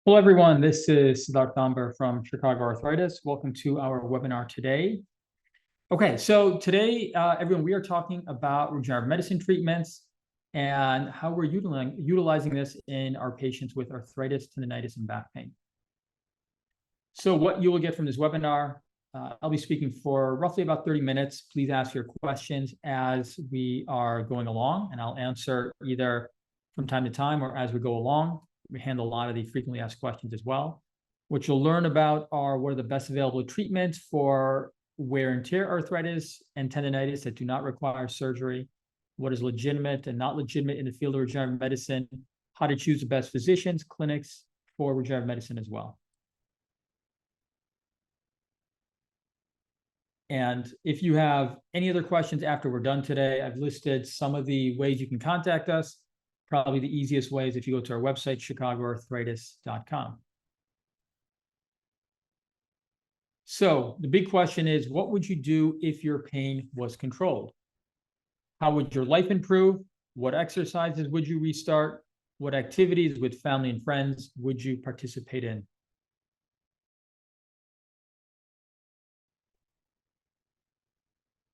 Hello, everyone. This is Siddharth Damber from Chicago Arthritis. Welcome to our webinar today. Okay, so today, everyone, we are talking about regenerative medicine treatments and how we're utilizing this in our patients with arthritis, tendinitis, and back pain. So what you will get from this webinar, I'll be speaking for roughly about 30 minutes. Please ask your questions as we are going along, and I'll answer either from time to time or as we go along. We handle a lot of the frequently asked questions as well. What you'll learn about are what are the best available treatments for wear and tear arthritis and tendinitis that do not require surgery, what is legitimate and not legitimate in the field of regenerative medicine, how to choose the best physicians, clinics for regenerative medicine as well. And if you have any other questions after we're done today, I've listed some of the ways you can contact us. Probably the easiest way is if you go to our website, chicagoarthritis.com. So the big question is, what would you do if your pain was controlled? How would your life improve? What exercises would you restart? What activities with family and friends would you participate in?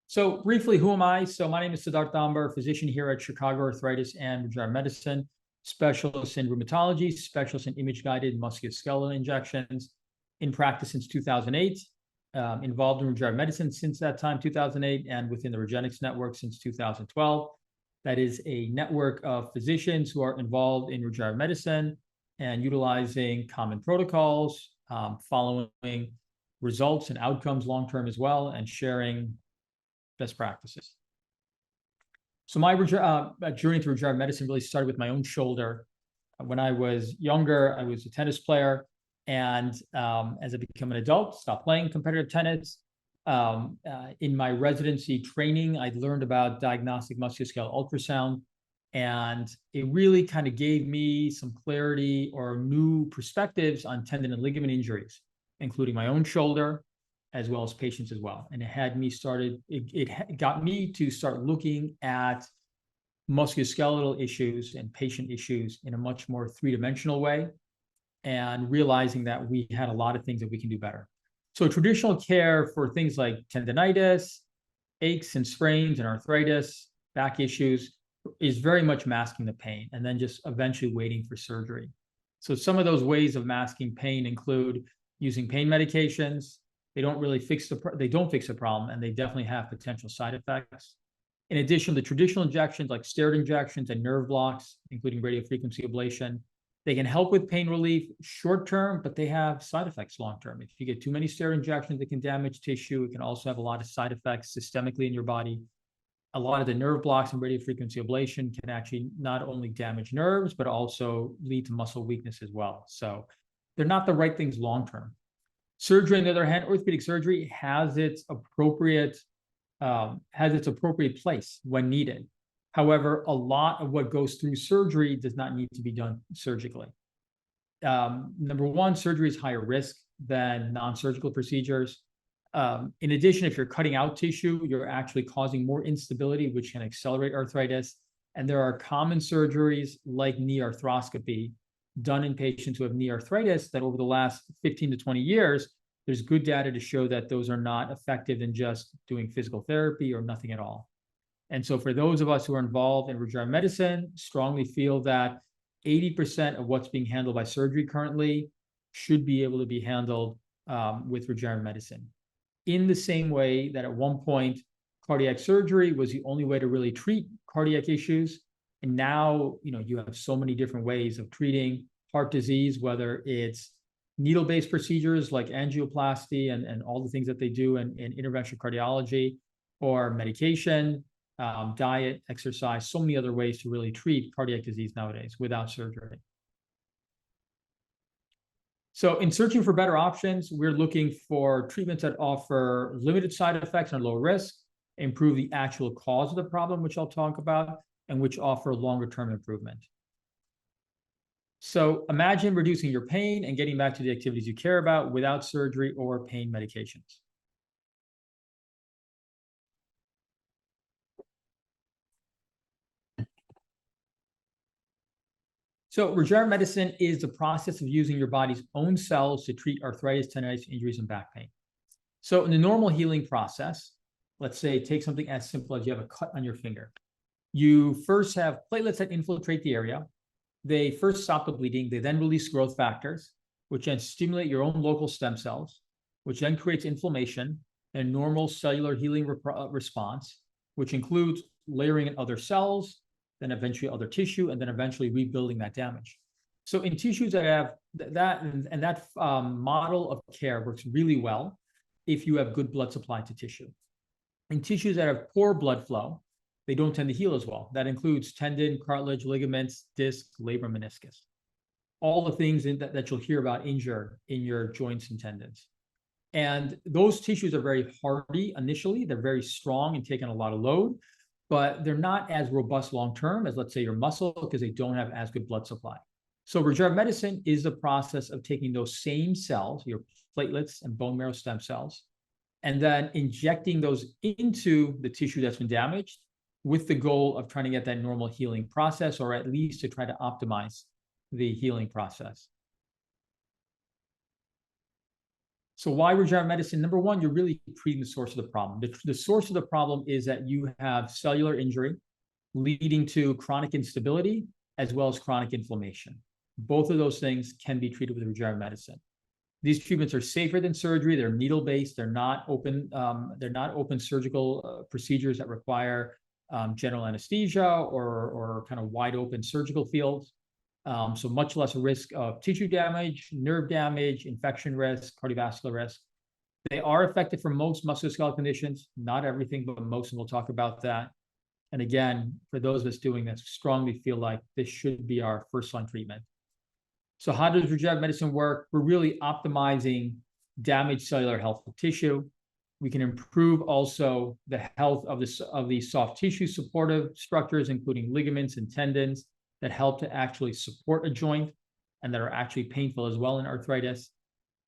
So briefly, who am I? So my name is Siddharth Damber, physician here at Chicago Arthritis and Regenerative Medicine, specialist in rheumatology, specialist in image-guided musculoskeletal injections, in practice since 2008, involved in regenerative medicine since that time, 2008, and within the Regenix network since 2012. That is a network of physicians who are involved in regenerative medicine and utilizing common protocols, following results and outcomes long-term as well, and sharing best practices. So my journey through regenerative medicine really started with my own shoulder. When I was younger, I was a tennis player, and as I became an adult, stopped playing competitive tennis. In my residency training, I learned about diagnostic musculoskeletal ultrasound, and it really kind of gave me some clarity or new perspectives on tendon and ligament injuries, including my own shoulder, as well as patients as well. And it got me to start looking at musculoskeletal issues and patient issues in a much more three-dimensional way, and realizing that we had a lot of things that we can do better. So traditional care for things like tendinitis, aches and sprains and arthritis, back issues, is very much masking the pain and then just eventually waiting for surgery. So some of those ways of masking pain include using pain medications. They don't really fix the problem, and they definitely have potential side effects. In addition, the traditional injections like steroid injections and nerve blocks, including radiofrequency ablation, they can help with pain relief short term, but they have side effects long term. If you get too many steroid injections, it can damage tissue. It can also have a lot of side effects systemically in your body. A lot of the nerve blocks and radiofrequency ablation can actually not only damage nerves, but also lead to muscle weakness as well. So they're not the right things long term. Surgery, on the other hand, orthopedic surgery has its appropriate place when needed. However, a lot of what goes through surgery does not need to be done surgically. Number one, surgery is higher risk than non-surgical procedures. In addition, if you're cutting out tissue, you're actually causing more instability, which can accelerate arthritis. And there are common surgeries like knee arthroscopy done in patients who have knee arthritis that over the last 15 to 20 years, there's good data to show that those are not effective in just doing physical therapy or nothing at all. And so for those of us who are involved in regenerative medicine, strongly feel that 80% of what's being handled by surgery currently should be able to be handled with regenerative medicine. In the same way that at one point, cardiac surgery was the only way to really treat cardiac issues. And now, you have so many different ways of treating heart disease, whether it's needle-based procedures like angioplasty and all the things that they do in interventional cardiology, or medication, diet, exercise, so many other ways to really treat cardiac disease nowadays without surgery. So in searching for better options, we're looking for treatments that offer limited side effects and low risk, improve the actual cause of the problem, which I'll talk about, and which offer longer-term improvement. So imagine reducing your pain and getting back to the activities you care about without surgery or pain medications. So regenerative medicine is the process of using your body's own cells to treat arthritis, tendinitis, injuries, and back pain. So in the normal healing process, let's say take something as simple as you have a cut on your finger. You first have platelets that infiltrate the area. They first stop the bleeding. They then release growth factors, which then stimulate your own local stem cells, which then creates inflammation and normal cellular healing response, which includes layering in other cells, then eventually other tissue, and then eventually rebuilding that damage. So in tissues that have that model of care works really well if you have good blood supply to tissue. In tissues that have poor blood flow, they don't tend to heal as well. That includes tendon, cartilage, ligaments, disc, labrum, meniscus. All the things that you'll hear about injured in your joints and tendons. And those tissues are very hardy initially. They're very strong and taking a lot of load, but they're not as robust long-term as, let's say, your muscle, because they don't have as good blood supply. So regenerative medicine is the process of taking those same cells, your platelets and bone marrow stem cells, and then injecting those into the tissue that's been damaged with the goal of trying to get that normal healing process, or at least to try to optimize the healing process. So why regenerative medicine? Number one, you're really treating the source of the problem. The source of the problem is that you have cellular injury leading to chronic instability as well as chronic inflammation. Both of those things can be treated with regenerative medicine. These treatments are safer than surgery. They're needle-based. They're not open surgical procedures that require general anesthesia or kind of wide open surgical fields. So much less risk of tissue damage, nerve damage, infection risk, cardiovascular risk. They are effective for most musculoskeletal conditions, not everything, but most, and we'll talk about that. And again, for those of us doing this, strongly feel like this should be our first-line treatment. So how does regenerative medicine work? We're really optimizing damaged cellular health of tissue. We can improve also the health of the soft tissue supportive structures, including ligaments and tendons, that help to actually support a joint and that are actually painful as well in arthritis.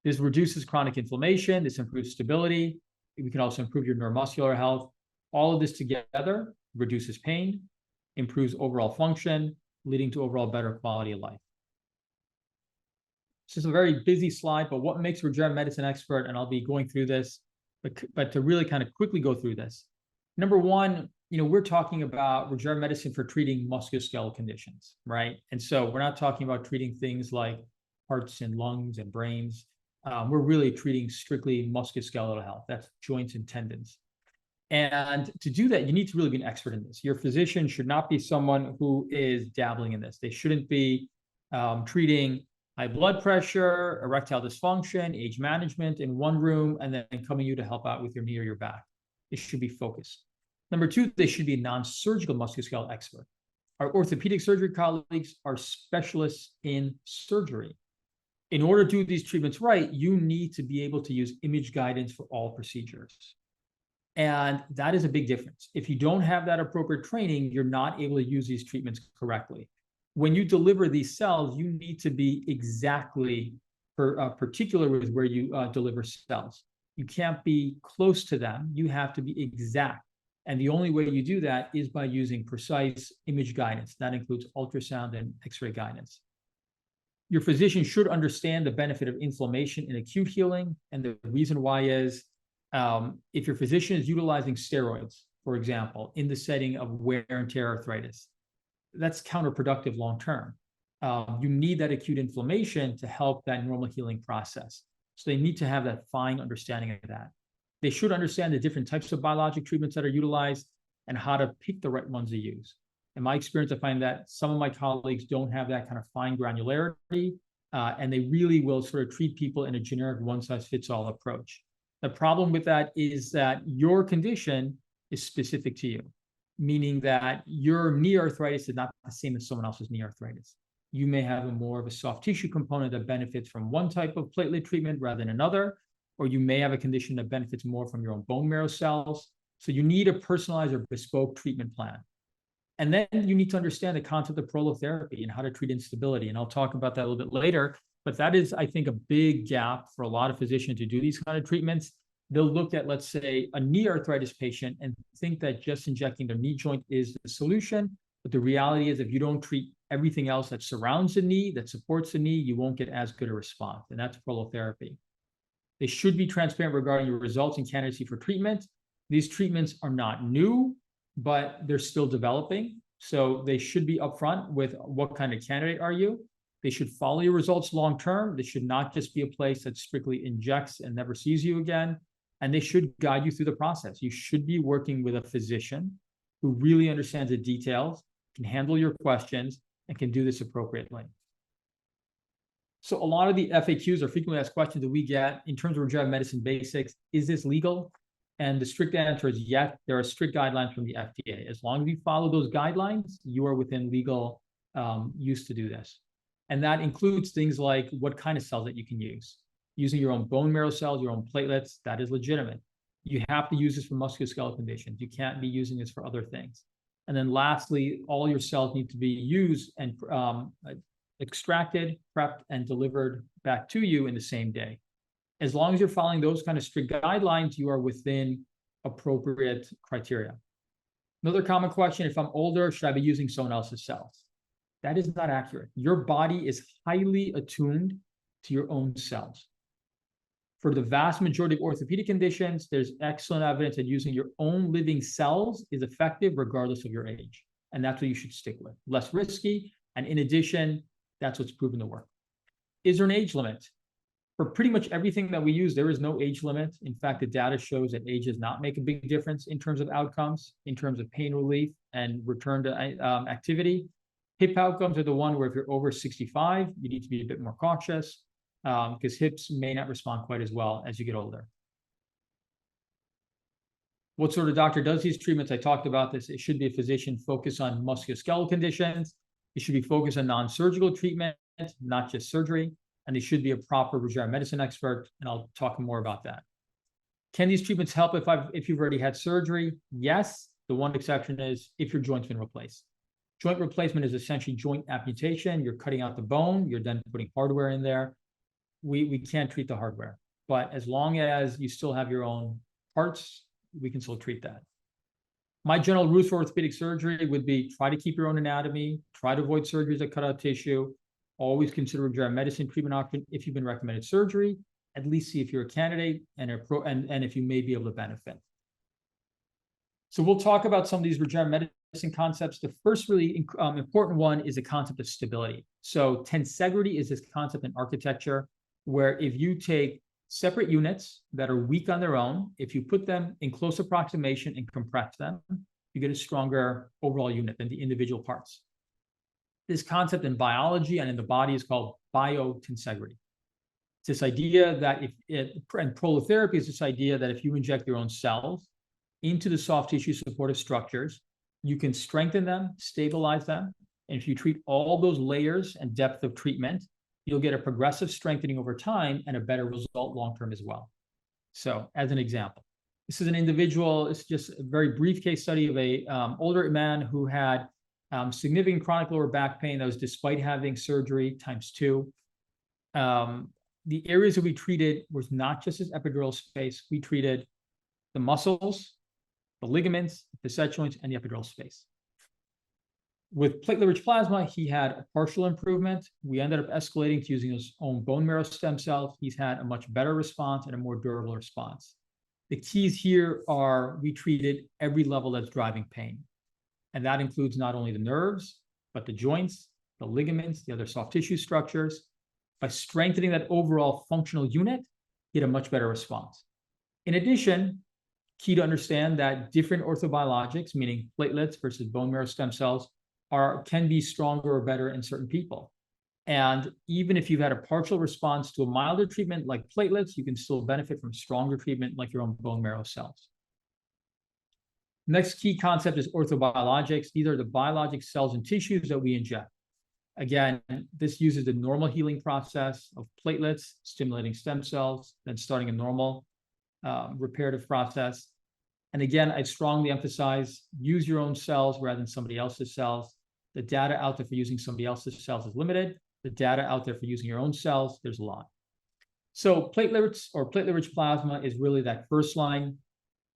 This reduces chronic inflammation. This improves stability. We can also improve your neuromuscular health. All of this together reduces pain, improves overall function, leading to overall better quality of life. This is a very busy slide, but what makes a regenerative medicine expert, and I'll be going through this, but to really kind of quickly go through this. Number one, we're talking about regenerative medicine for treating musculoskeletal conditions, right? And so we're not talking about treating things like hearts and lungs and brains. We're really treating strictly musculoskeletal health. That's joints and tendons. And to do that, you need to really be an expert in this. Your physician should not be someone who is dabbling in this. They shouldn't be treating high blood pressure, erectile dysfunction, age management in one room, and then coming you to help out with your knee or your back. It should be focused. Number two, they should be a non-surgical musculoskeletal expert. Our orthopedic surgery colleagues are specialists in surgery. In order to do these treatments right, you need to be able to use image guidance for all procedures. And that is a big difference. If you don't have that appropriate training, you're not able to use these treatments correctly. When you deliver these cells, you need to be exactly particular with where you deliver cells. You can't be close to them. You have to be exact. And the only way you do that is by using precise image guidance. That includes ultrasound and X-ray guidance. Your physician should understand the benefit of inflammation in acute healing. And the reason why is if your physician is utilizing steroids, for example, in the setting of wear and tear arthritis, that's counterproductive long-term. You need that acute inflammation to help that normal healing process. So they need to have that fine understanding of that. They should understand the different types of biologic treatments that are utilized and how to pick the right ones to use. In my experience, I find that some of my colleagues don't have that kind of fine granularity, and they really will sort of treat people in a generic one-size-fits-all approach. The problem with that is that your condition is specific to you, meaning that your knee arthritis is not the same as someone else's knee arthritis. You may have more of a soft tissue component that benefits from one type of platelet treatment rather than another, or you may have a condition that benefits more from your own bone marrow cells. So you need a personalized or bespoke treatment plan. And then you need to understand the concept of prolotherapy and how to treat instability. And I'll talk about that a little bit later. But that is, I think, a big gap for a lot of physicians to do these kind of treatments. They'll look at, let's say, a knee arthritis patient and think that just injecting their knee joint is the solution. But the reality is, if you don't treat everything else that surrounds the knee, that supports the knee, you won't get as good a response, and that's prolotherapy. They should be transparent regarding your results and candidacy for treatment. These treatments are not new, but they're still developing. So they should be upfront with what kind of candidate are you. They should follow your results long-term. This should not just be a place that strictly injects and never sees you again. And they should guide you through the process. You should be working with a physician who really understands the details, can handle your questions, and can do this appropriately. So a lot of the FAQs or frequently asked questions that we get in terms of regenerative medicine basics, is this legal? And the strict answer is yes, there are strict guidelines from the FDA. As long as you follow those guidelines, you are within legal use to do this. And that includes things like what kind of cells that you can use. Using your own bone marrow cells, your own platelets, that is legitimate. You have to use this for musculoskeletal conditions. You can't be using this for other things. And then lastly, all your cells need to be used and extracted, prepped, and delivered back to you in the same day. As long as you're following those kind of strict guidelines, you are within appropriate criteria. Another common question, if I'm older, should I be using someone else's cells? That is not accurate. Your body is highly attuned to your own cells. For the vast majority of orthopedic conditions, there's excellent evidence that using your own living cells is effective regardless of your age. And that's what you should stick with. Less risky, and in addition, that's what's proven to work. Is there an age limit? For pretty much everything that we use, there is no age limit. In fact, the data shows that age does not make a big difference in terms of outcomes, in terms of pain relief and return to activity. Hip outcomes are the one where if you're over 65, you need to be a bit more cautious because hips may not respond quite as well as you get older. What sort of doctor does these treatments? I talked about this. It should be a physician focused on musculoskeletal conditions. It should be focused on non-surgical treatment, not just surgery. And they should be a proper regenerative medicine expert, and I'll talk more about that. Can these treatments help if you've already had surgery? Yes. The one exception is if your joint's been replaced. Joint replacement is essentially joint amputation. You're cutting out the bone. You're then putting hardware in there. We can't treat the hardware. But as long as you still have your own parts, we can still treat that. My general rules for orthopedic surgery would be try to keep your own anatomy, try to avoid surgeries that cut out tissue, always consider regenerative medicine treatment option if you've been recommended surgery, at least see if you're a candidate and if you may be able to benefit. So we'll talk about some of these regenerative medicine concepts. The first really important one is the concept of stability. So tensegrity is this concept in architecture where if you take separate units that are weak on their own, if you put them in close approximation and compress them, you get a stronger overall unit than the individual parts. This concept in biology and in the body is called biotensegrity. It's this idea that and prolotherapy is this idea that if you inject your own cells into the soft tissue supportive structures, you can strengthen them, stabilize them. And if you treat all those layers and depth of treatment, you'll get a progressive strengthening over time and a better result long-term as well. So as an example, this is an individual, it's just a very brief case study of a older man who had significant chronic lower back pain that was despite having surgery ×2. The areas that we treated was not just his epidural space. We treated the muscles, the ligaments, the facet joints, and the epidural space. With platelet-rich plasma, he had a partial improvement. We ended up escalating to using his own bone marrow stem cells. He's had a much better response and a more durable response. The keys here are we treated every level that's driving pain. And that includes not only the nerves, but the joints, the ligaments, the other soft tissue structures. By strengthening that overall functional unit, you get a much better response. In addition, key to understand that different orthobiologics, meaning platelets versus bone marrow stem cells, can be stronger or better in certain people. And even if you've had a partial response to a milder treatment like platelets, you can still benefit from stronger treatment like your own bone marrow cells. Next key concept is orthobiologics. These are the biologic cells and tissues that we inject. Again, this uses the normal healing process of platelets, stimulating stem cells, then starting a normal reparative process. And again, I strongly emphasize, use your own cells rather than somebody else's cells. The data out there for using somebody else's cells is limited. The data out there for using your own cells, there's a lot. So platelets or platelet-rich plasma is really that first line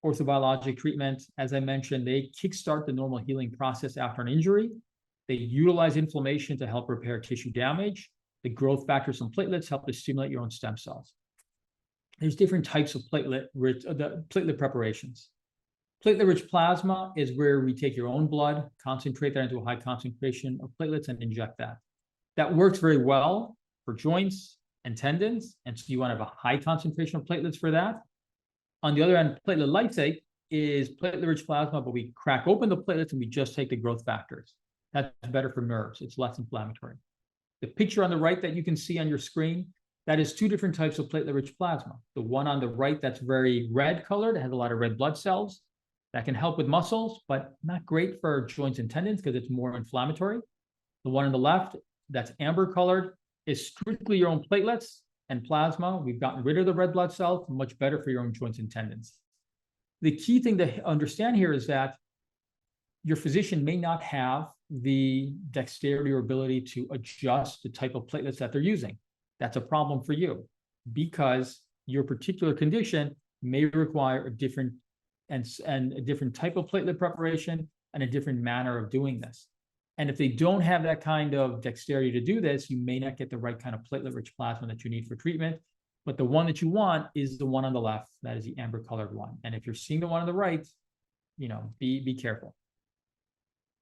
orthobiologic treatment. As I mentioned, they kickstart the normal healing process after an injury. They utilize inflammation to help repair tissue damage. The growth factors from platelets help to stimulate your own stem cells. There's different types of platelet preparations. Platelet-rich plasma is where we take your own blood, concentrate that into a high concentration of platelets, and inject that. That works very well for joints and tendons, and so you want to have a high concentration of platelets for that. On the other hand, platelet lysate is platelet-rich plasma, but we crack open the platelets and we just take the growth factors. That's better for nerves. It's less inflammatory. The picture on the right that you can see on your screen, that is two different types of platelet-rich plasma. The one on the right that's very red colored, it has a lot of red blood cells. That can help with muscles, but not great for joints and tendons because it's more inflammatory. The one on the left that's amber colored is strictly your own platelets and plasma. We've gotten rid of the red blood cells, much better for your own joints and tendons. The key thing to understand here is that your physician may not have the dexterity or ability to adjust the type of platelets that they're using. That's a problem for you because your particular condition may require a different type of platelet preparation and a different manner of doing this. And if they don't have that kind of dexterity to do this, you may not get the right kind of platelet-rich plasma that you need for treatment. But the one that you want is the one on the left. That is the amber-colored one. And if you're seeing the one on the right, be careful.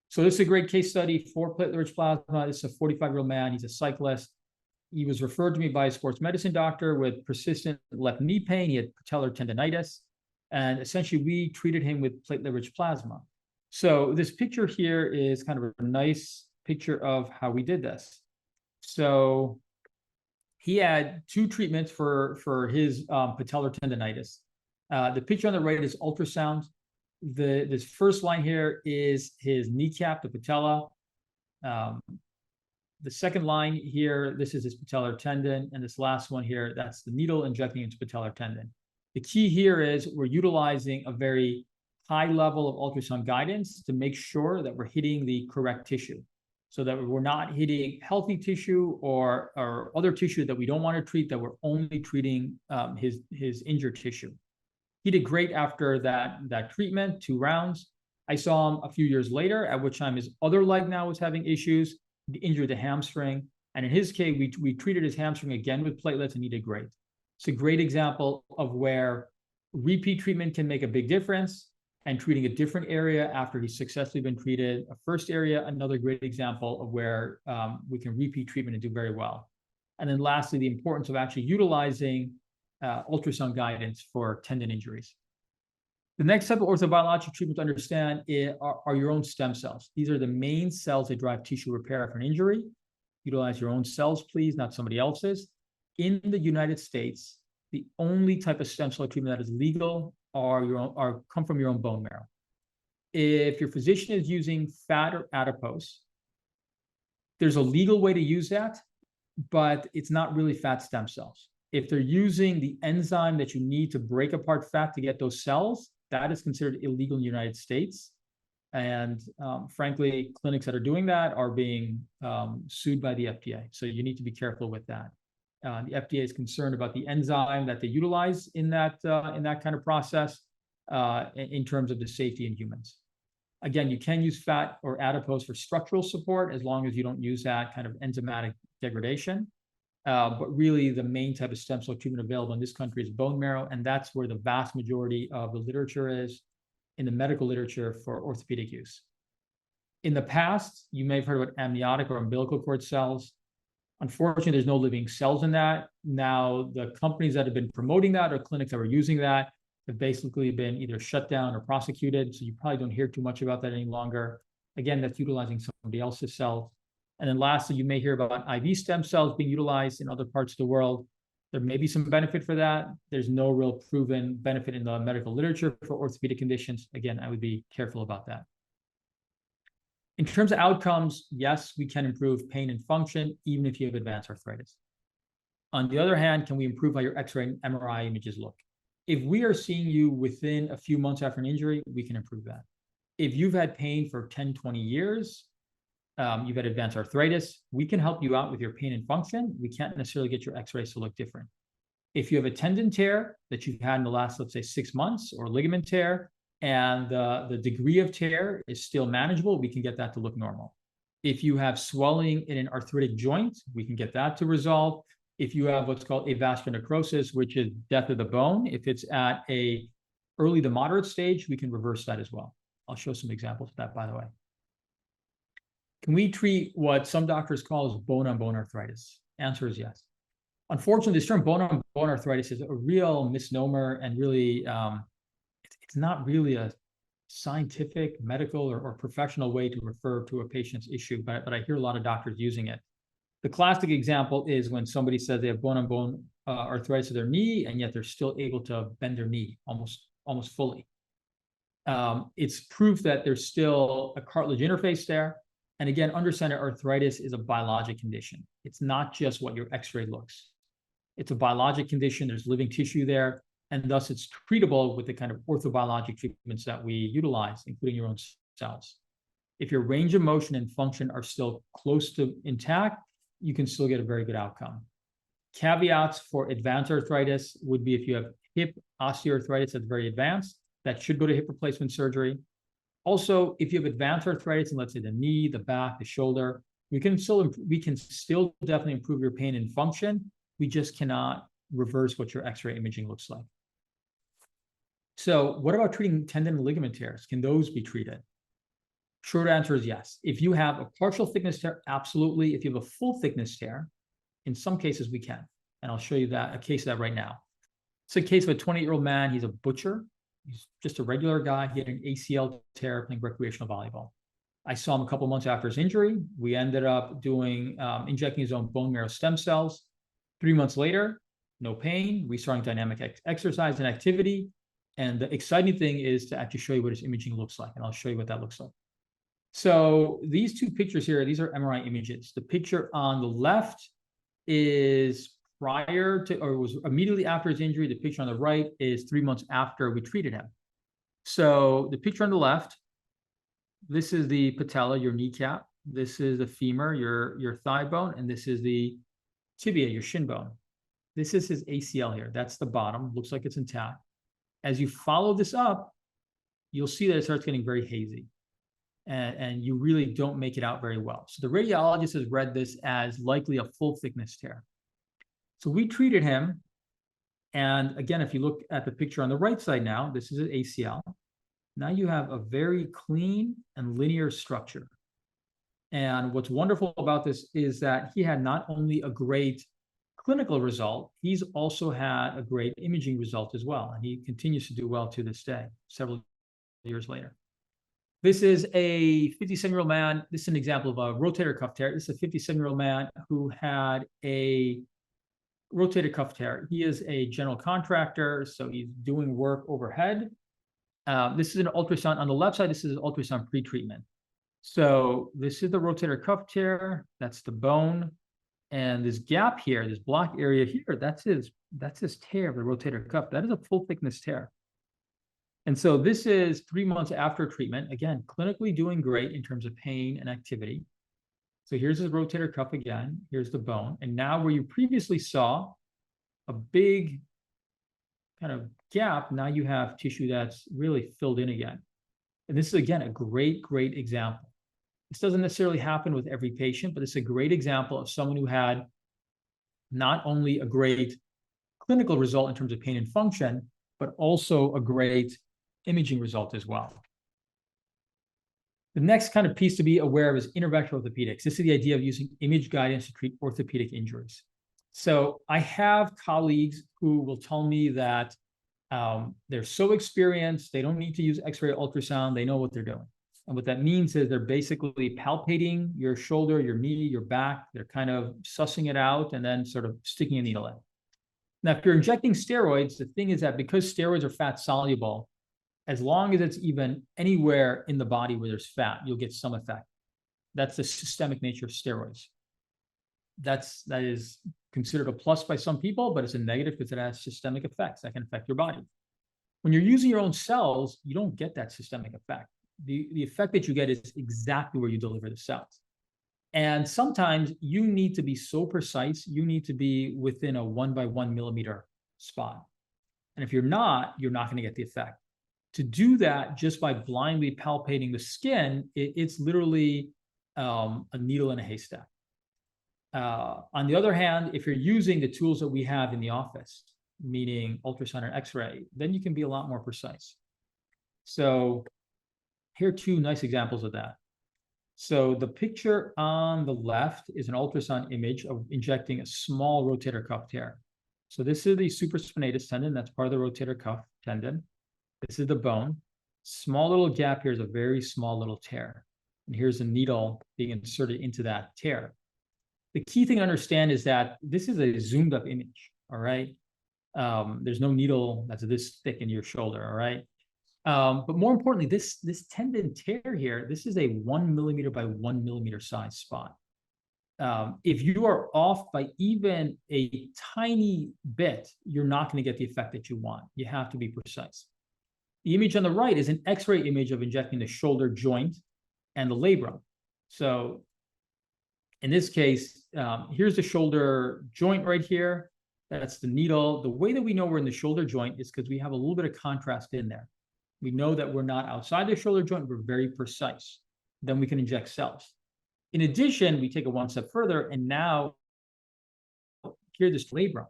So this is a great case study for platelet-rich plasma. This is a 45-year-old man. He's a cyclist. He was referred to me by a sports medicine doctor with persistent left knee pain. He had patellar tendinitis. And essentially, we treated him with platelet-rich plasma. So this picture here is kind of a nice picture of how we did this. So he had two treatments for his patellar tendinitis. The picture on the right is ultrasound. This first line here is his kneecap, the patella. The second line here, this is his patellar tendon. And this last one here, that's the needle injecting into patellar tendon. The key here is we're utilizing a very high level of ultrasound guidance to make sure that we're hitting the correct tissue so that we're not hitting healthy tissue or other tissue that we don't want to treat, that we're only treating his injured tissue. He did great after that treatment, 2 rounds. I saw him a few years later, at which time his other leg now was having issues. He injured the hamstring. And in his case, we treated his hamstring again with platelets and he did great. It's a great example of where repeat treatment can make a big difference, and treating a different area after he's successfully been treated. A first area, another great example of where we can repeat treatment and do very well. And then lastly, the importance of actually utilizing ultrasound guidance for tendon injuries. The next type of orthobiologic treatment to understand are your own stem cells. These are the main cells that drive tissue repair after an injury. Utilize your own cells, please, not somebody else's. In the United States, the only type of stem cell treatment that is legal come from your own bone marrow. If your physician is using fat or adipose, there's a legal way to use that, but it's not really fat stem cells. If they're using the enzyme that you need to break apart fat to get those cells, that is considered illegal in the United States. And frankly, clinics that are doing that are being sued by the FDA. So you need to be careful with that. The FDA is concerned about the enzyme that they utilize in that kind of process in terms of the safety in humans. Again, you can use fat or adipose for structural support as long as you don't use that kind of enzymatic degradation. But really, the main type of stem cell treatment available in this country is bone marrow, and that's where the vast majority of the literature is in the medical literature for orthopedic use. In the past, you may have heard about amniotic or umbilical cord cells. Unfortunately, there's no living cells in that. Now, the companies that have been promoting that or clinics that were using that have basically been either shut down or prosecuted. So you probably don't hear too much about that any longer. Again, that's utilizing somebody else's cells. And then lastly, you may hear about IV stem cells being utilized in other parts of the world. There may be some benefit for that. There's no real proven benefit in the medical literature for orthopedic conditions. Again, I would be careful about that. In terms of outcomes, yes, we can improve pain and function, even if you have advanced arthritis. On the other hand, can we improve how your X-ray and MRI images look? If we are seeing you within a few months after an injury, we can improve that. If you've had pain for 10, 20 years, you've had advanced arthritis, we can help you out with your pain and function. We can't necessarily get your X-rays to look different. If you have a tendon tear that you've had in the last, let's say, 6 months, or ligament tear, and the degree of tear is still manageable, we can get that to look normal. If you have swelling in an arthritic joint, we can get that to resolve. If you have what's called avascular necrosis, which is death of the bone, if it's at a early to moderate stage, we can reverse that as well. I'll show some examples of that, by the way. Can we treat what some doctors call bone-on-bone arthritis? Answer is yes. Unfortunately, this term bone-on-bone arthritis is a real misnomer, and really, it's not really a scientific, medical, or professional way to refer to a patient's issue, but I hear a lot of doctors using it. The classic example is when somebody says they have bone-on-bone arthritis of their knee, and yet they're still able to bend their knee almost fully. It's proof that there's still a cartilage interface there. And again, understand that arthritis is a biologic condition. It's not just what your X-ray looks. It's a biologic condition. There's living tissue there, and thus it's treatable with the kind of orthobiologic treatments that we utilize, including your own cells. If your range of motion and function are still close to intact, you can still get a very good outcome. Caveats for advanced arthritis would be if you have hip osteoarthritis that's very advanced, that should go to hip replacement surgery. Also, if you have advanced arthritis in, let's say, the knee, the back, the shoulder, we can still definitely improve your pain and function. We just cannot reverse what your X-ray imaging looks like. So what about treating tendon and ligament tears? Can those be treated? Short answer is yes. If you have a partial thickness tear, absolutely. If you have a full thickness tear, in some cases we can. And I'll show you a case of that right now. It's a case of a 28-year-old man. He's a butcher. He's just a regular guy. He had an ACL tear playing recreational volleyball. I saw him a couple months after his injury. We ended up doing injecting his own bone marrow stem cells. 3 months later, no pain, restarting dynamic exercise and activity. And the exciting thing is to actually show you what his imaging looks like. And I'll show you what that looks like. So these two pictures here, these are MRI images. The picture on the left is prior to, or was immediately after his injury. The picture on the right is 3 months after we treated him. So the picture on the left, this is the patella, your kneecap. This is the femur, your thigh bone, and this is the tibia, your shin bone. This is his ACL here. That's the bottom. Looks like it's intact. As you follow this up, you'll see that it starts getting very hazy. And you really don't make it out very well. So the radiologist has read this as likely a full thickness tear. So we treated him. And again, if you look at the picture on the right side now, this is an ACL. Now you have a very clean and linear structure. And what's wonderful about this is that he had not only a great clinical result, he's also had a great imaging result as well. And he continues to do well to this day, several years later. This is a 57-year-old man. This is an example of a rotator cuff tear. This is a 57-year-old man who had a rotator cuff tear. He is a general contractor, so he's doing work overhead. This is an ultrasound on the left side. This is an ultrasound pre-treatment. So this is the rotator cuff tear. That's the bone. And this gap here, this block area here, that's his tear of the rotator cuff. That is a full thickness tear. And so this is 3 months after treatment. Again, clinically doing great in terms of pain and activity. So here's his rotator cuff again. Here's the bone. And now where you previously saw a big kind of gap, now you have tissue that's really filled in again. And this is, again, a great, great example. This doesn't necessarily happen with every patient, but it's a great example of someone who had not only a great clinical result in terms of pain and function, but also a great imaging result as well. The next kind of piece to be aware of is interventional orthopedics. This is the idea of using image guidance to treat orthopedic injuries. So I have colleagues who will tell me that they're so experienced, they don't need to use X-ray ultrasound, they know what they're doing. And what that means is they're basically palpating your shoulder, your knee, your back. They're kind of sussing it out and then sort of sticking a needle in. Now, if you're injecting steroids, the thing is that because steroids are fat soluble, as long as it's even anywhere in the body where there's fat, you'll get some effect. That's the systemic nature of steroids. That is considered a plus by some people, but it's a negative because it has systemic effects that can affect your body. When you're using your own cells, you don't get that systemic effect. The effect that you get is exactly where you deliver the cells. And sometimes you need to be so precise, you need to be within a 1 by 1 millimeter spot. And if you're not going to get the effect. To do that just by blindly palpating the skin, it's literally a needle in a haystack. On the other hand, if you're using the tools that we have in the office, meaning ultrasound and X-ray, then you can be a lot more precise. So here are two nice examples of that. So the picture on the left is an ultrasound image of injecting a small rotator cuff tear. So this is the supraspinatus tendon. That's part of the rotator cuff tendon. This is the bone. Small little gap here is a very small little tear. And here's a needle being inserted into that tear. The key thing to understand is that this is a zoomed up image, all right? There's no needle that's this thick in your shoulder, all right? But more importantly, this tendon tear here, this is a 1 millimeter by 1 millimeter size spot. If you are off by even a tiny bit, you're not going to get the effect that you want. You have to be precise. The image on the right is an X-ray image of injecting the shoulder joint and the labrum. So in this case, here's the shoulder joint right here. That's the needle. The way that we know we're in the shoulder joint is because we have a little bit of contrast in there. We know that we're not outside the shoulder joint. We're very precise. Then we can inject cells. In addition, we take it one step further, and now here this labrum.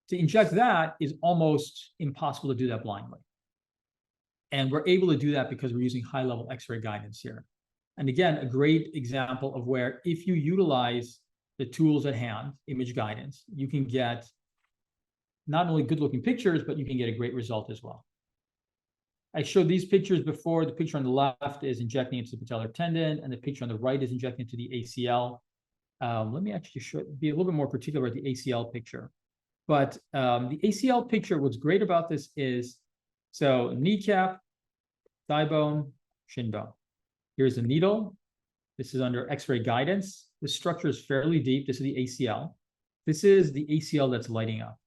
To inject that is almost impossible to do that blindly. And we're able to do that because we're using high-level X-ray guidance here. And again, a great example of where if you utilize the tools at hand, image guidance, you can get not only good-looking pictures, but you can get a great result as well. I showed these pictures before. The picture on the left is injecting into the patellar tendon, and the picture on the right is injecting into the ACL. Let me actually be a little bit more particular about the ACL picture. But the ACL picture, what's great about this is, so kneecap, thigh bone, shin bone. Here's the needle. This is under X-ray guidance. This structure is fairly deep. This is the ACL. This is the ACL that's lighting up,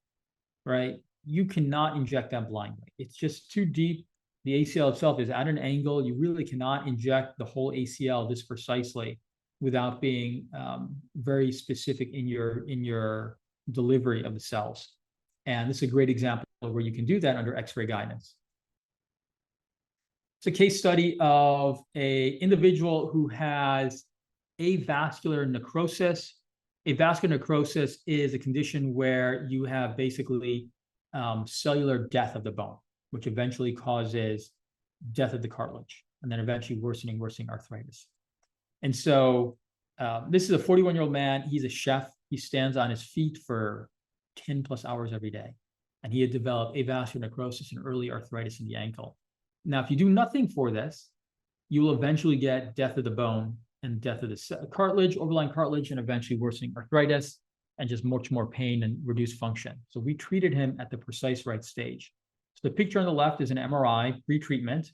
right? You cannot inject that blindly. It's just too deep. The ACL itself is at an angle. You really cannot inject the whole ACL this precisely without being very specific in your delivery of the cells. And this is a great example of where you can do that under X-ray guidance. It's a case study of an individual who has avascular necrosis. Avascular necrosis is a condition where you have basically cellular death of the bone, which eventually causes death of the cartilage, and then eventually worsening arthritis. And so this is a 41-year-old man. He's a chef. He stands on his feet for 10 plus hours every day. And he had developed avascular necrosis and early arthritis in the ankle. Now, if you do nothing for this, you will eventually get death of the bone and death of the cartilage, overlying cartilage, and eventually worsening arthritis and just much more pain and reduced function. So we treated him at the precise right stage. So the picture on the left is an MRI pre-treatment,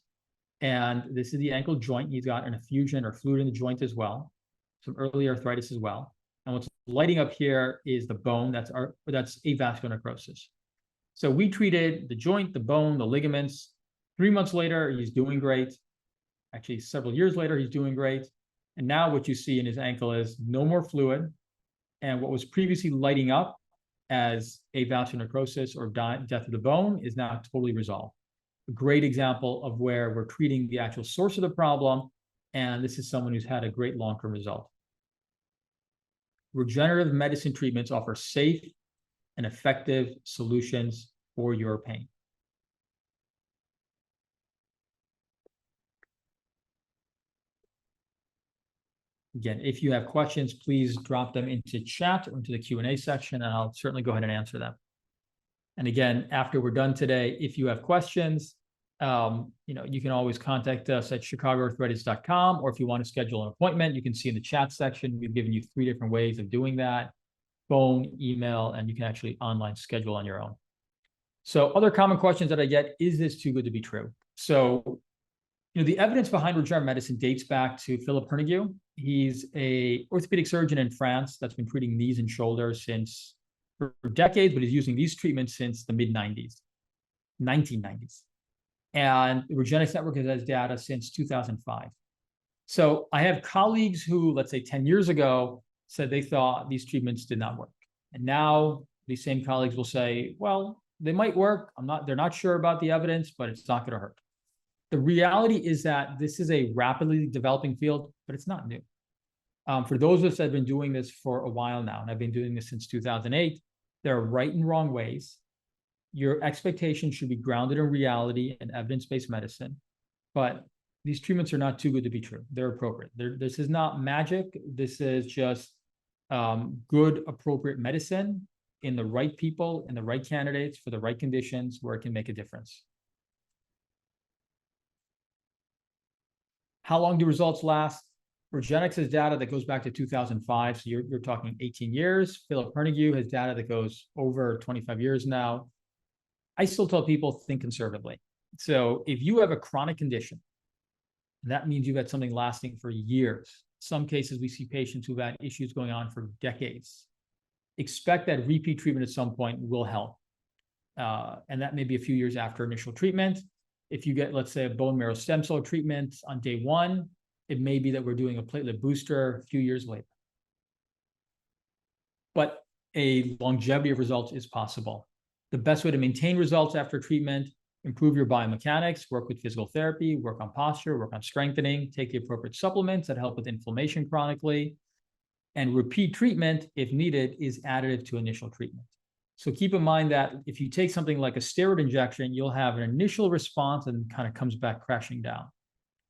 and this is the ankle joint. He's got an effusion or fluid in the joint as well, some early arthritis as well. And what's lighting up here is the bone. That's avascular necrosis. So we treated the joint, the bone, the ligaments. 3 months later, he's doing great. Actually, several years later, he's doing great. And now what you see in his ankle is no more fluid. And what was previously lighting up as avascular necrosis or death of the bone is now totally resolved. A great example of where we're treating the actual source of the problem. And this is someone who's had a great long-term result. Regenerative medicine treatments offer safe and effective solutions for your pain. Again, if you have questions, please drop them into chat or into the Q&A section, and I'll certainly go ahead and answer them. And again, after we're done today, if you have questions, you can always contact us at chicagoarthritis.com, or if you want to schedule an appointment, you can see in the chat section, we've given you 3 different ways of doing that: phone, email, and you can actually online schedule on your own. So other common questions that I get, is this too good to be true? So, the evidence behind regenerative medicine dates back to Philip Hernigue. He's an orthopedic surgeon in France that's been treating knees and shoulders for decades, but he's using these treatments since the mid-90s, 1990s. And the Regenetics Network has data since 2005. So I have colleagues who, let's say 10 years ago, said they thought these treatments did not work. And now these same colleagues will say, well, they might work. They're not sure about the evidence, but it's not going to hurt. The reality is that this is a rapidly developing field, but it's not new. For those of us that have been doing this for a while now, and I've been doing this since 2008, there are right and wrong ways. Your expectations should be grounded in reality and evidence-based medicine, but these treatments are not too good to be true. They're appropriate. This is not magic. This is just good, appropriate medicine in the right people, in the right candidates, for the right conditions where it can make a difference. How long do results last? Regenix has data that goes back to 2005, so you're talking 18 years. Philip Hernigue has data that goes over 25 years now. I still tell people, think conservatively. So if you have a chronic condition, that means you've had something lasting for years. Some cases, we see patients who've had issues going on for decades. Expect that repeat treatment at some point will help. And that may be a few years after initial treatment. If you get, let's say, a bone marrow stem cell treatment on day one, it may be that we're doing a platelet booster a few years later. But a longevity of results is possible. The best way to maintain results after treatment: improve your biomechanics, work with physical therapy, work on posture, work on strengthening, take the appropriate supplements that help with inflammation chronically, and repeat treatment, if needed, is additive to initial treatment. So keep in mind that if you take something like a steroid injection, you'll have an initial response and kind of comes back crashing down.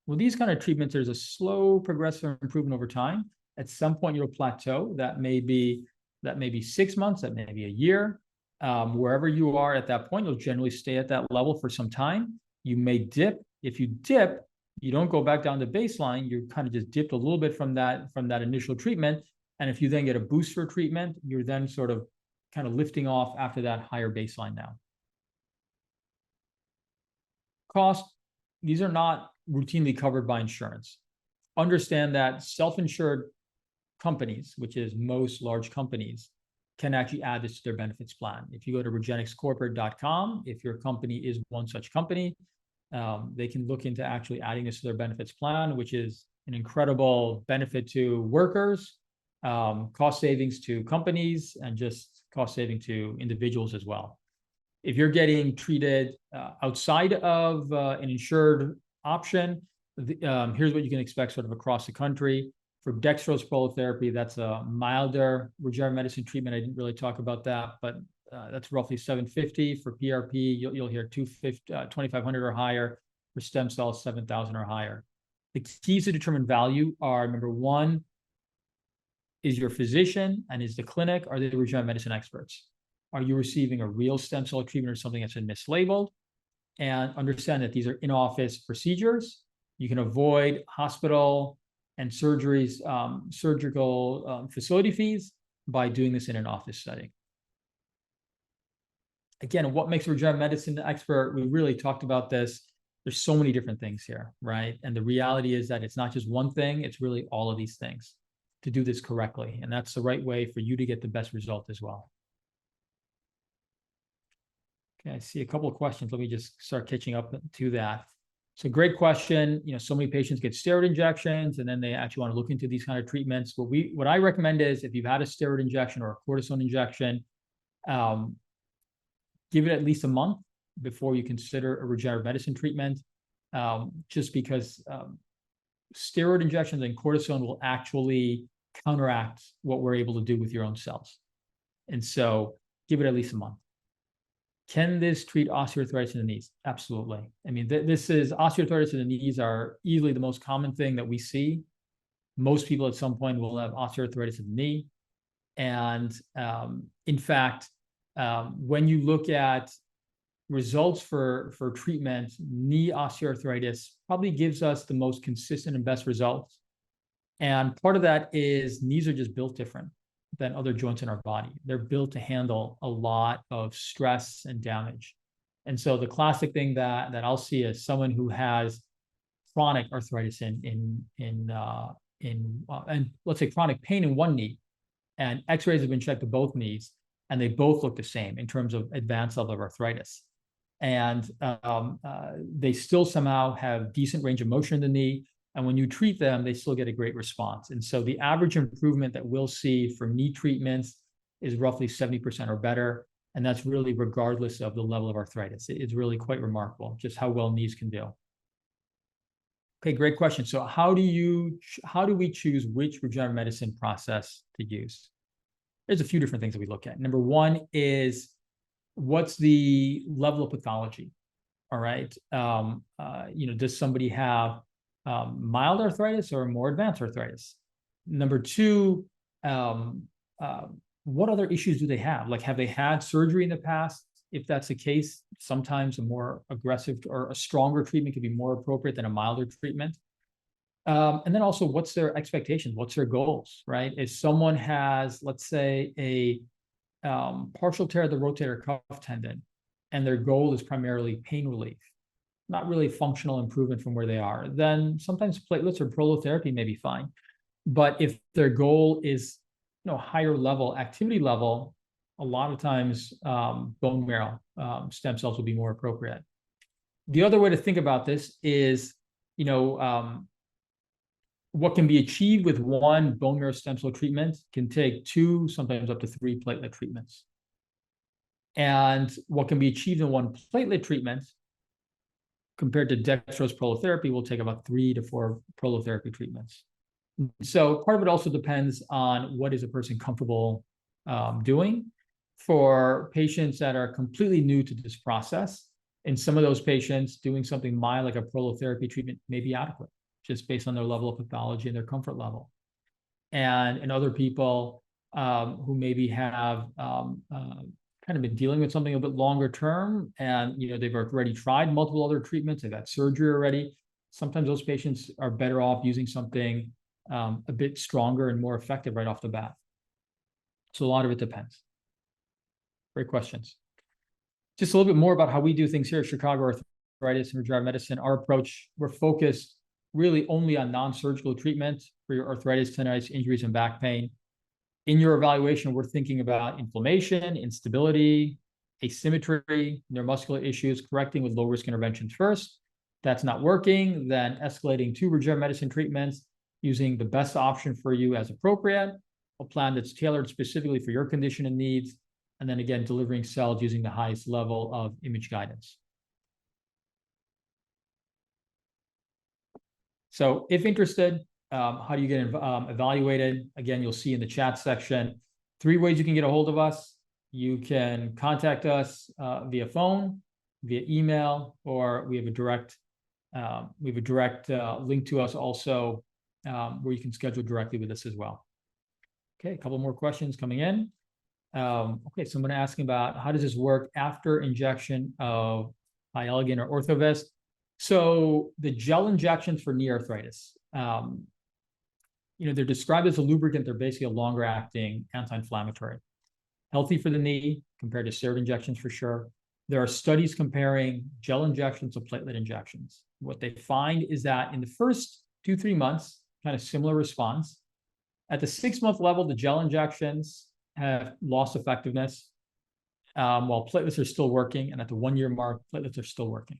With these kind of treatments, there's a slow progressive improvement over time. At some point, you'll plateau. That may be 6 months, that may be a year. Wherever you are at that point, you'll generally stay at that level for some time. You may dip. If you dip, you don't go back down to baseline. You're kind of just dipped a little bit from that initial treatment. And if you then get a booster treatment, you're then sort of kind of lifting off after that higher baseline now. Cost, these are not routinely covered by insurance. Understand that self-insured companies, which is most large companies, can actually add this to their benefits plan. If you go to regenixcorporate.com, if your company is one such company, they can look into actually adding this to their benefits plan, which is an incredible benefit to workers, cost savings to companies, and just cost saving to individuals as well. If you're getting treated outside of an insured option, here's what you can expect sort of across the country. For dextrose prolotherapy, that's a milder regenerative medicine treatment. I didn't really talk about that, but that's roughly $750. For PRP, you'll hear $2,500 or higher. For stem cells, $7,000 or higher. The keys to determine value are, number one, is your physician and is the clinic, are they the regenerative medicine experts? Are you receiving a real stem cell treatment or something that's been mislabeled? And understand that these are in-office procedures. You can avoid hospital and surgeries, surgical facility fees by doing this in an office setting. Again, what makes a regenerative medicine expert? We really talked about this. There's so many different things here, right? And the reality is that it's not just one thing, it's really all of these things to do this correctly. And that's the right way for you to get the best result as well. Okay, I see a couple of questions. Let me just start catching up to that. So great question. You know, so many patients get steroid injections and then they actually want to look into these kind of treatments. What I recommend is if you've had a steroid injection or a cortisone injection, give it at least a month before you consider a regenerative medicine treatment, just because steroid injections and cortisone will actually counteract what we're able to do with your own cells. And so give it at least a month. Can this treat osteoarthritis in the knees? Absolutely. I mean, this is osteoarthritis in the knees are easily the most common thing that we see. Most people at some point will have osteoarthritis in the knee. And in fact, when you look at results for treatment, knee osteoarthritis probably gives us the most consistent and best results. And part of that is knees are just built different than other joints in our body. They're built to handle a lot of stress and damage. And so the classic thing that I'll see is someone who has chronic arthritis and let's say chronic pain in one knee, and x-rays have been checked to both knees, and they both look the same in terms of advanced level of arthritis. And they still somehow have decent range of motion in the knee. And when you treat them, they still get a great response. And so the average improvement that we'll see for knee treatments is roughly 70% or better. And that's really regardless of the level of arthritis. It's really quite remarkable just how well knees can do. Okay, great question. So how do we choose which regenerative medicine process to use? There's a few different things that we look at. Number one is what's the level of pathology? All right. Does somebody have mild arthritis or more advanced arthritis? Number two, what other issues do they have? Like, have they had surgery in the past? If that's the case, sometimes a more aggressive or a stronger treatment could be more appropriate than a milder treatment. And then also, what's their expectations? What's their goals, right? If someone has, let's say, a partial tear of the rotator cuff tendon, and their goal is primarily pain relief, not really functional improvement from where they are, then sometimes platelets or prolotherapy may be fine. But if their goal is, higher level activity level, a lot of times bone marrow stem cells will be more appropriate. The other way to think about this is, what can be achieved with one bone marrow stem cell treatment can take 2, sometimes up to 3 platelet treatments. And what can be achieved in one platelet treatment compared to dextrose prolotherapy will take about 3 to 4 prolotherapy treatments. So part of it also depends on what is a person comfortable doing. For patients that are completely new to this process, in some of those patients, doing something mild like a prolotherapy treatment may be adequate, just based on their level of pathology and their comfort level. And in other people who maybe have kind of been dealing with something a bit longer term, and they've already tried multiple other treatments, they've had surgery already, sometimes those patients are better off using something a bit stronger and more effective right off the bat. So a lot of it depends. Great questions. Just a little bit more about how we do things here at Chicago Arthritis and Regenerative Medicine. Our approach, we're focused really only on non-surgical treatment for your arthritis, tendinitis, injuries, and back pain. In your evaluation, we're thinking about inflammation, instability, asymmetry, neuromuscular issues, correcting with low-risk interventions first. If that's not working, then escalating to regenerative medicine treatments, using the best option for you as appropriate, a plan that's tailored specifically for your condition and needs, and then again, delivering cells using the highest level of image guidance. So if interested, how do you get evaluated? Again, you'll see in the chat section, 3 ways you can get a hold of us. You can contact us via phone, via email, or we have a direct link to us also where you can schedule directly with us as well. Okay, a couple more questions coming in. Okay, someone asking about how does this work after injection of iElegant or OrthoVist? So the gel injections for knee arthritis, they're described as a lubricant. They're basically a longer acting anti-inflammatory, healthy for the knee compared to steroid injections for sure. There are studies comparing gel injections to platelet injections. What they find is that in the first 2-3 months, kind of similar response. At the 6-month level, the gel injections have lost effectiveness, while platelets are still working. And at the 1-year mark, platelets are still working.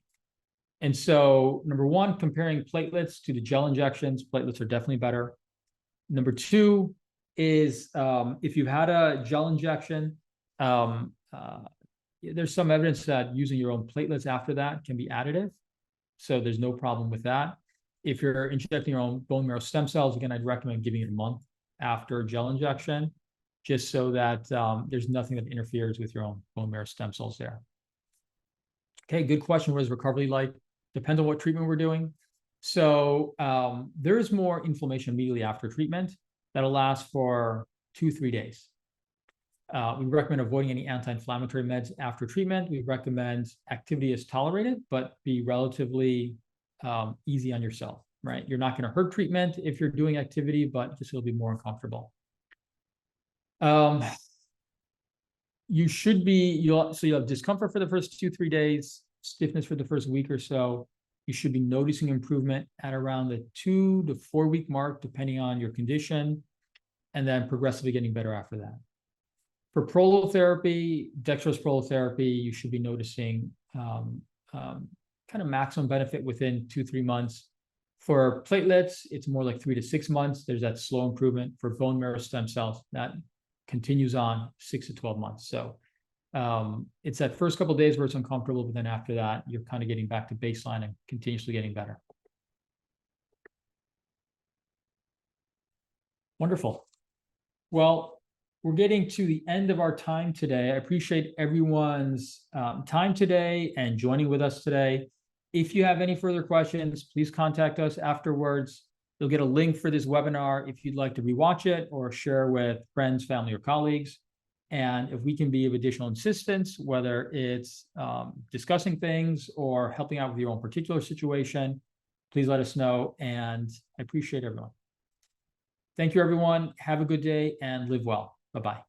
And so, number one, comparing platelets to the gel injections, platelets are definitely better. Number two is if you've had a gel injection, there's some evidence that using your own platelets after that can be additive. So there's no problem with that. If you're injecting your own bone marrow stem cells, again, I'd recommend giving it a month after gel injection, just so that there's nothing that interferes with your own bone marrow stem cells there. Okay, good question. What is recovery like? Depends on what treatment we're doing. So there is more inflammation immediately after treatment that'll last for 2-3 days. We recommend avoiding any anti-inflammatory meds after treatment. We recommend activity as tolerated, but be relatively easy on yourself, right? You're not going to hurt treatment if you're doing activity, but just it'll be more uncomfortable. You'll have discomfort for the first 2-3 days, stiffness for the first week or so. You should be noticing improvement at around the 2 to 4 week mark, depending on your condition, and then progressively getting better after that. For prolotherapy, dextrose prolotherapy, you should be noticing kind of maximum benefit within 2-3 months. For platelets, it's more like 3 to 6 months. There's that slow improvement. For bone marrow stem cells, that continues on 6 to 12 months. So it's that first couple of days where it's uncomfortable, but then after that, you're kind of getting back to baseline and continuously getting better. Wonderful. Well, we're getting to the end of our time today. I appreciate everyone's time today and joining with us today. If you have any further questions, please contact us afterwards. You'll get a link for this webinar if you'd like to rewatch it or share with friends, family, or colleagues. And if we can be of additional assistance, whether it's discussing things or helping out with your own particular situation, please let us know. And I appreciate everyone. Thank you, everyone. Have a good day and live well. Bye-bye.